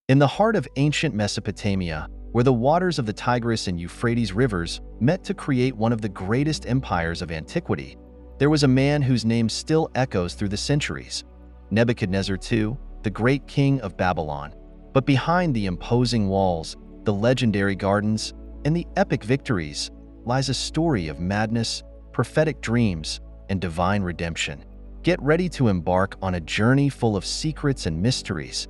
In the heart of ancient Mesopotamia, where the waters of the Tigris and Euphrates rivers met to create one of the greatest empires of antiquity, there was a man whose name still echoes through the centuries, Nebuchadnezzar II, the great king of Babylon. But behind the imposing walls, the legendary gardens, and the epic victories lies a story of madness, prophetic dreams, and divine redemption. Get ready to embark on a journey full of secrets and mysteries.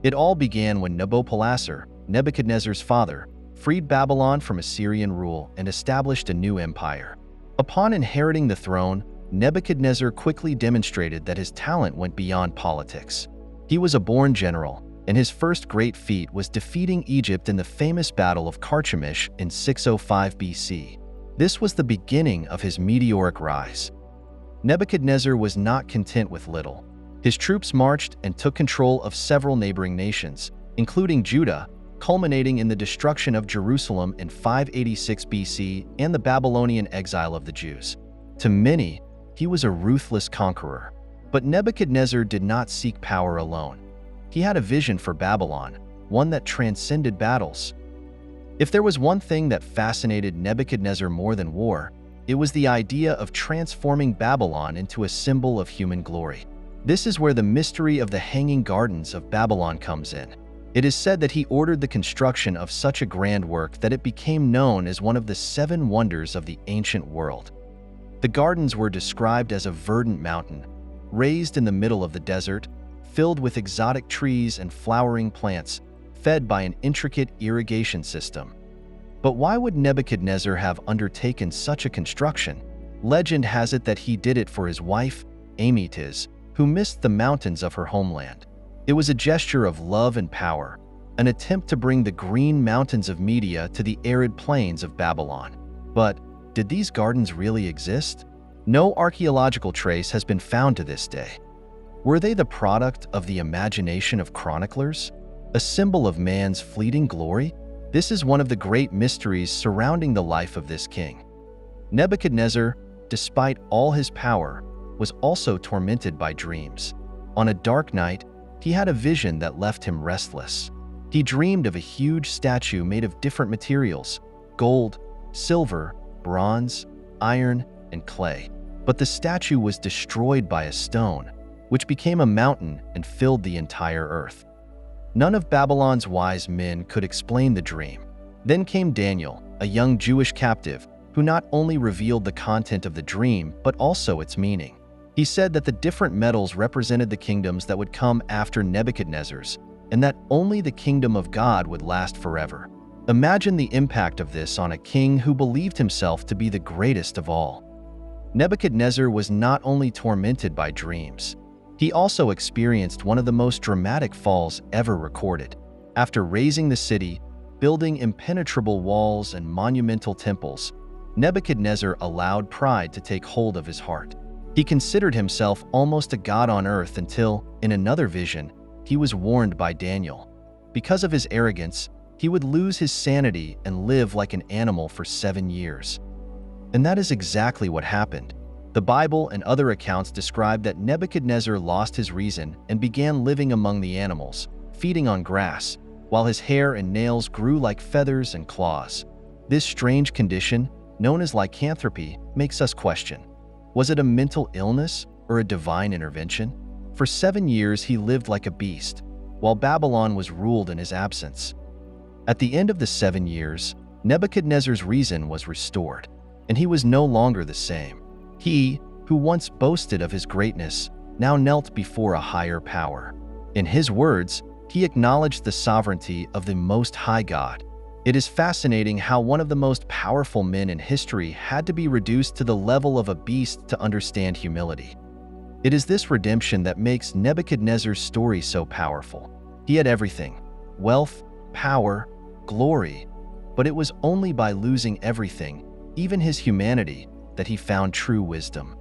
It all began when Nabopolassar, Nebuchadnezzar's father, freed Babylon from Assyrian rule and established a new empire. Upon inheriting the throne, Nebuchadnezzar quickly demonstrated that his talent went beyond politics. He was a born general, and his first great feat was defeating Egypt in the famous Battle of Carchemish in 605 BC. This was the beginning of his meteoric rise. Nebuchadnezzar was not content with little. His troops marched and took control of several neighboring nations, including Judah, culminating in the destruction of Jerusalem in 586 BC and the Babylonian exile of the Jews. To many, he was a ruthless conqueror. But Nebuchadnezzar did not seek power alone. He had a vision for Babylon, one that transcended battles. If there was one thing that fascinated Nebuchadnezzar more than war, it was the idea of transforming Babylon into a symbol of human glory. This is where the mystery of the Hanging Gardens of Babylon comes in. It is said that he ordered the construction of such a grand work that it became known as one of the 7 wonders of the ancient world. The gardens were described as a verdant mountain, raised in the middle of the desert, filled with exotic trees and flowering plants, fed by an intricate irrigation system. But why would Nebuchadnezzar have undertaken such a construction? Legend has it that he did it for his wife, Amytis, who missed the mountains of her homeland. It was a gesture of love and power, an attempt to bring the green mountains of Media to the arid plains of Babylon. But did these gardens really exist? No archaeological trace has been found to this day. Were they the product of the imagination of chroniclers? A symbol of man's fleeting glory? This is one of the great mysteries surrounding the life of this king. Nebuchadnezzar, despite all his power, was also tormented by dreams. On a dark night, he had a vision that left him restless. He dreamed of a huge statue made of different materials: gold, silver, bronze, iron, and clay. But the statue was destroyed by a stone, which became a mountain and filled the entire earth. None of Babylon's wise men could explain the dream. Then came Daniel, a young Jewish captive, who not only revealed the content of the dream, but also its meaning. He said that the different metals represented the kingdoms that would come after Nebuchadnezzar's, and that only the kingdom of God would last forever. Imagine the impact of this on a king who believed himself to be the greatest of all. Nebuchadnezzar was not only tormented by dreams, he also experienced one of the most dramatic falls ever recorded. After razing the city, building impenetrable walls and monumental temples, Nebuchadnezzar allowed pride to take hold of his heart. He considered himself almost a god on earth until, in another vision, he was warned by Daniel. Because of his arrogance, he would lose his sanity and live like an animal for 7 years. And that is exactly what happened. The Bible and other accounts describe that Nebuchadnezzar lost his reason and began living among the animals, feeding on grass, while his hair and nails grew like feathers and claws. This strange condition, known as lycanthropy, makes us question: was it a mental illness or a divine intervention? For 7 years he lived like a beast, while Babylon was ruled in his absence. At the end of the 7 years, Nebuchadnezzar's reason was restored, and he was no longer the same. He, who once boasted of his greatness, now knelt before a higher power. In his words, he acknowledged the sovereignty of the Most High God. It is fascinating how one of the most powerful men in history had to be reduced to the level of a beast to understand humility. It is this redemption that makes Nebuchadnezzar's story so powerful. He had everything: wealth, power, glory, but it was only by losing everything, even his humanity, that he found true wisdom.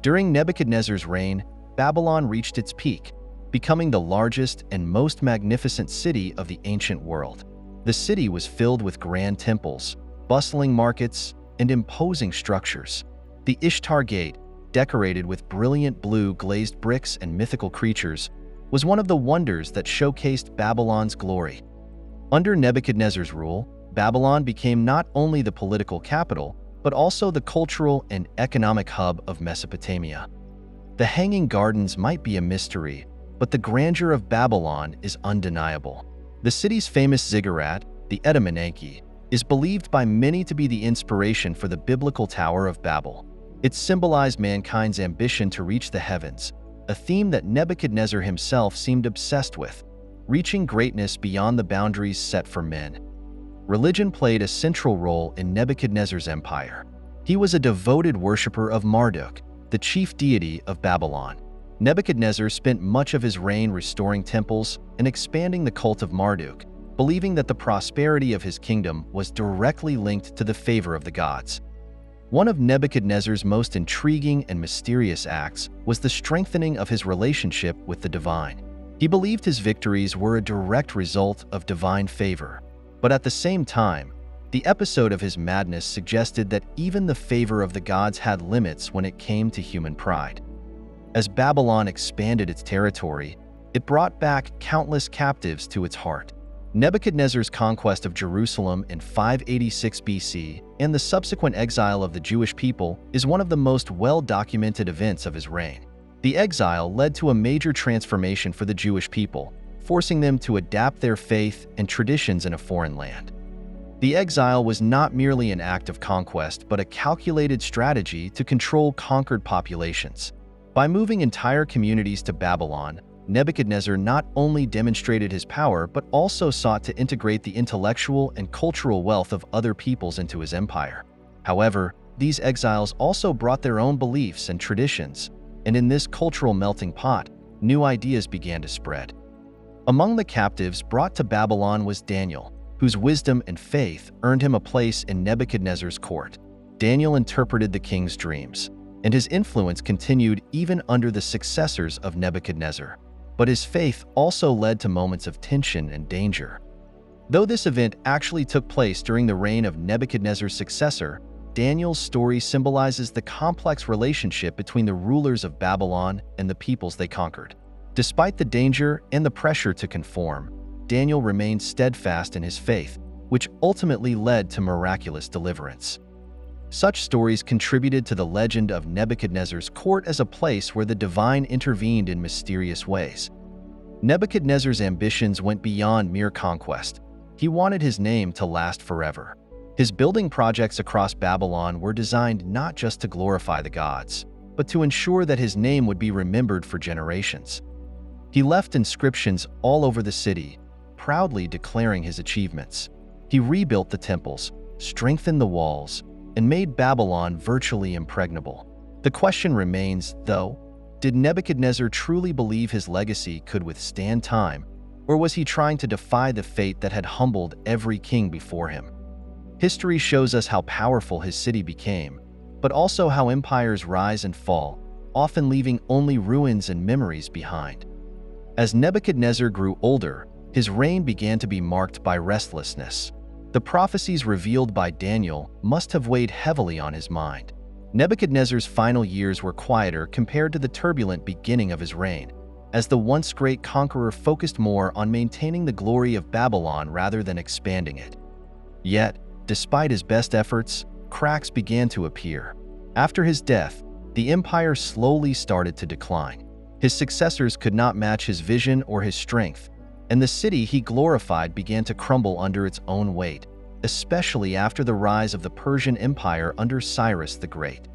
During Nebuchadnezzar's reign, Babylon reached its peak, becoming the largest and most magnificent city of the ancient world. The city was filled with grand temples, bustling markets, and imposing structures. The Ishtar Gate, decorated with brilliant blue glazed bricks and mythical creatures, was one of the wonders that showcased Babylon's glory. Under Nebuchadnezzar's rule, Babylon became not only the political capital, but also the cultural and economic hub of Mesopotamia. The Hanging Gardens might be a mystery, but the grandeur of Babylon is undeniable. The city's famous ziggurat, the Etemenanke, is believed by many to be the inspiration for the biblical Tower of Babel. It symbolized mankind's ambition to reach the heavens, a theme that Nebuchadnezzar himself seemed obsessed with, reaching greatness beyond the boundaries set for men. Religion played a central role in Nebuchadnezzar's empire. He was a devoted worshiper of Marduk, the chief deity of Babylon. Nebuchadnezzar spent much of his reign restoring temples and expanding the cult of Marduk, believing that the prosperity of his kingdom was directly linked to the favor of the gods. One of Nebuchadnezzar's most intriguing and mysterious acts was the strengthening of his relationship with the divine. He believed his victories were a direct result of divine favor. But at the same time, the episode of his madness suggested that even the favor of the gods had limits when it came to human pride. As Babylon expanded its territory, it brought back countless captives to its heart. Nebuchadnezzar's conquest of Jerusalem in 586 BC and the subsequent exile of the Jewish people is one of the most well-documented events of his reign. The exile led to a major transformation for the Jewish people, forcing them to adapt their faith and traditions in a foreign land. The exile was not merely an act of conquest, but a calculated strategy to control conquered populations. By moving entire communities to Babylon, Nebuchadnezzar not only demonstrated his power, but also sought to integrate the intellectual and cultural wealth of other peoples into his empire. However, these exiles also brought their own beliefs and traditions, and in this cultural melting pot, new ideas began to spread. Among the captives brought to Babylon was Daniel, whose wisdom and faith earned him a place in Nebuchadnezzar's court. Daniel interpreted the king's dreams, and his influence continued even under the successors of Nebuchadnezzar. But his faith also led to moments of tension and danger. Though this event actually took place during the reign of Nebuchadnezzar's successor, Daniel's story symbolizes the complex relationship between the rulers of Babylon and the peoples they conquered. Despite the danger and the pressure to conform, Daniel remained steadfast in his faith, which ultimately led to miraculous deliverance. Such stories contributed to the legend of Nebuchadnezzar's court as a place where the divine intervened in mysterious ways. Nebuchadnezzar's ambitions went beyond mere conquest. He wanted his name to last forever. His building projects across Babylon were designed not just to glorify the gods, but to ensure that his name would be remembered for generations. He left inscriptions all over the city, proudly declaring his achievements. He rebuilt the temples, strengthened the walls, and made Babylon virtually impregnable. The question remains, though, did Nebuchadnezzar truly believe his legacy could withstand time, or was he trying to defy the fate that had humbled every king before him? History shows us how powerful his city became, but also how empires rise and fall, often leaving only ruins and memories behind. As Nebuchadnezzar grew older, his reign began to be marked by restlessness. The prophecies revealed by Daniel must have weighed heavily on his mind. Nebuchadnezzar's final years were quieter compared to the turbulent beginning of his reign, as the once great conqueror focused more on maintaining the glory of Babylon rather than expanding it. Yet, despite his best efforts, cracks began to appear. After his death, the empire slowly started to decline. His successors could not match his vision or his strength, and the city he glorified began to crumble under its own weight, especially after the rise of the Persian Empire under Cyrus the Great.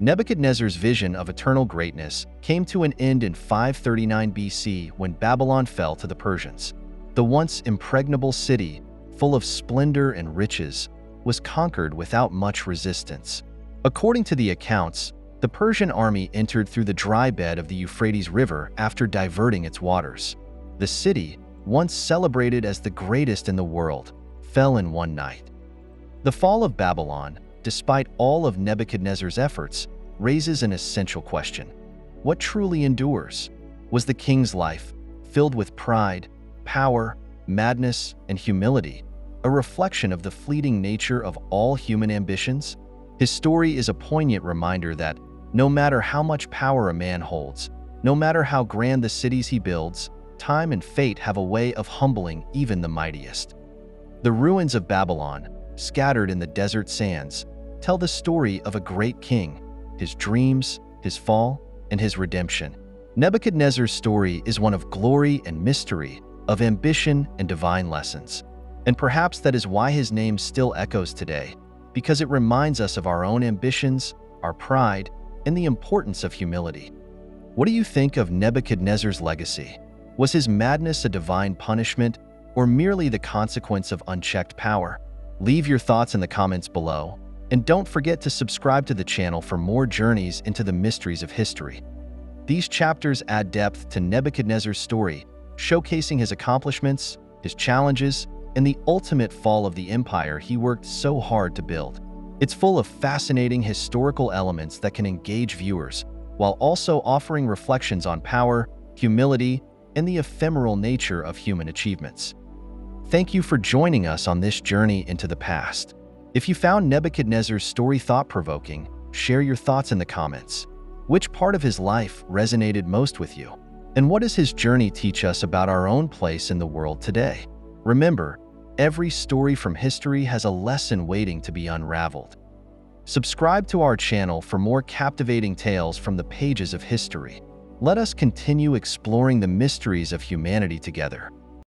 Nebuchadnezzar's vision of eternal greatness came to an end in 539 BC when Babylon fell to the Persians. The once impregnable city, full of splendor and riches, was conquered without much resistance. According to the accounts, the Persian army entered through the dry bed of the Euphrates River after diverting its waters. The city, once celebrated as the greatest in the world, fell in one night. The fall of Babylon, despite all of Nebuchadnezzar's efforts, raises an essential question. What truly endures? Was the king's life, filled with pride, power, madness, and humility, a reflection of the fleeting nature of all human ambitions? His story is a poignant reminder that, no matter how much power a man holds, No matter how grand the cities he builds, time and fate have a way of humbling even the mightiest. The ruins of Babylon, scattered in the desert sands, tell the story of a great king, his dreams, his fall, and his redemption. Nebuchadnezzar's story is one of glory and mystery, of ambition and divine lessons. And perhaps that is why his name still echoes today, because it reminds us of our own ambitions, our pride, and the importance of humility. What do you think of Nebuchadnezzar's legacy? Was his madness a divine punishment, or merely the consequence of unchecked power? Leave your thoughts in the comments below, and don't forget to subscribe to the channel for more journeys into the mysteries of history. These chapters add depth to Nebuchadnezzar's story, showcasing his accomplishments, his challenges, and the ultimate fall of the empire he worked so hard to build. It's full of fascinating historical elements that can engage viewers, while also offering reflections on power, humility, and the ephemeral nature of human achievements. Thank you for joining us on this journey into the past. If you found Nebuchadnezzar's story thought-provoking, share your thoughts in the comments. Which part of his life resonated most with you? And what does his journey teach us about our own place in the world today? Remember, every story from history has a lesson waiting to be unraveled. Subscribe to our channel for more captivating tales from the pages of history. Let us continue exploring the mysteries of humanity together.